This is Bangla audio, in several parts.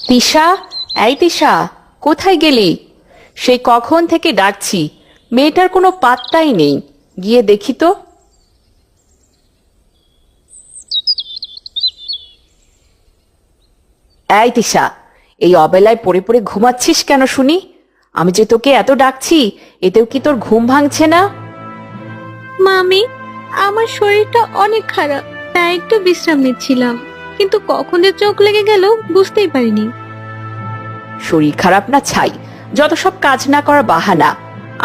তিশা, এই তিশা, কোথায় গেলি? সেই কখন থেকে ডাকছি, মেয়েটার কোনো পাত্তাই নেই। গিয়ে দেখি তো। এই তিশা, এই অবেলায় পড়ে পড়ে ঘুমাচ্ছিস কেন শুনি? আমি যে তোকে এত ডাকছি, এতেও কি তোর ঘুম ভাঙছে না? মামি, আমার শরীরটা অনেক খারাপ, তাই একটু বিশ্রাম নিচ্ছিলাম, কিন্তু কখন যে চোখ লেগে গেল বুঝতেই পারিনি। শরীর খারাপ না ছাই, যত সব কাজ না করার বাহানা।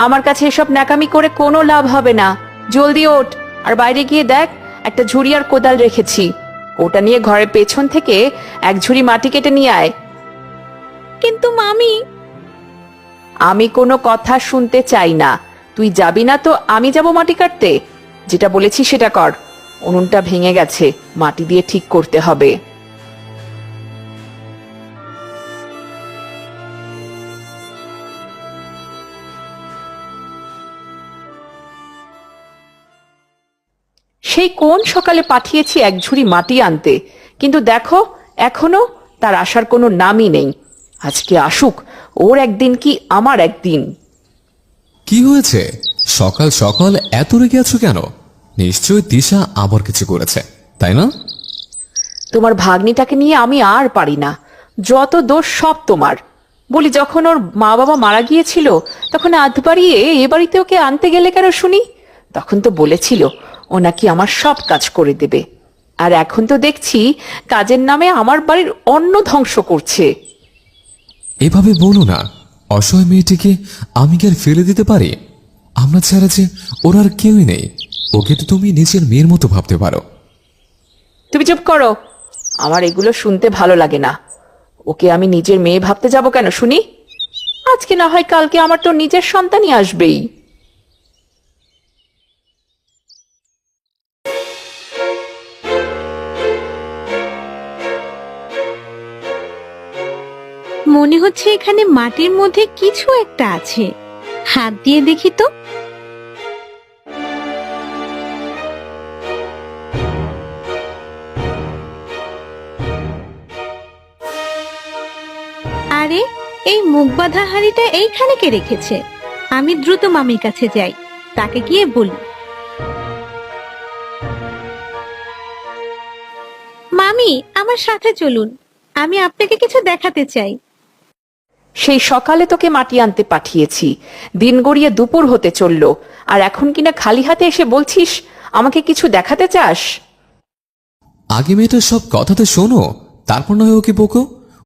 আমার কাছে এসব ন্যাকামি করে কোনো লাভ হবে না। জলদি ওঠ, আর বাইরে গিয়ে দেখ, একটা ঝুড়ি আর কোদাল রেখেছি। ওটা নিয়ে ঘরের পেছন থেকে এক ঝুড়ি মাটি কেটে নিয়ে আয়। কিন্তু মামি, আমি কোনো কথা শুনতে চাই না। তুই যাবি না তো আমি যাব মাটি কাটতে? যেটা বলেছি সেটা কর। উনুনটা ভেঙে গেছে, মাটি দিয়ে ঠিক করতে হবে। সেই কোন সকালে পাঠিয়েছি এক ঝুড়ি মাটি আনতে, কিন্তু দেখো এখনো তার আসার কোনো নামই নেই। আজকে আসুক, ওর একদিন কি আমার একদিন। কি হয়েছে? সকাল সকাল এত রেগে আছো কেন? নিশ্চয়ই দিশা আবার কিছু করেছে, তাই না? তোমার ভাগ্নিটাকে নিয়ে আমি আর পারি না। যত দোষ সব তোমার। বলি, যখন ওর মা বাবা মারা গিয়েছিল তখন আধ বাড়িয়ে এ বাড়িতে ওকে আনতে গেলে কেন শুনি? তখন তো বলেছিল ও নাকি আমার সব কাজ করে দেবে। আর এখন তো দেখছি কাজের নামে আমার বাড়ির অন্ন ধ্বংস করছে। এভাবে বলো না। অসহায় মেয়েটিকে আমি কি আর ফেলে দিতে পারি? আমরা ছাড়া যে ওর আর কেউই নেই। ওকে তো তুমি নিজের মেয়ের মতো ভাবতে পারো। তুমি চুপ করো, আমার এগুলো শুনতে ভালো লাগে না। ওকে আমি নিজের মেয়ে ভাবতে যাব কেন শুনি? আজকে না হয় কালকে আমার তো নিজের সন্তানই আসবেই। মনে হচ্ছে এখানে মাটির মধ্যে কিছু একটা আছে। হাত দিয়ে দেখি তো। আরে, এই মুখ বাঁধা হাঁড়িটা এইখানে কে রেখেছে? আমি দ্রুত মামির কাছে যাই, তাকে গিয়ে বলি, মামি আমার সাথে চলুন, আমি আপনাকে কিছু দেখাতে চাই। সেই সকালে তোকে মাটি আনতে পাঠিয়েছি, দিন গড়িয়ে দুপুর হতে চললো, আর এখন কিনা খালি হাতে এসে বলছিস আমাকে কিছু দেখাতে চাস? আগে মেয়েটার সব কথাতে শোনো, তারপর নয় ওকে বকো।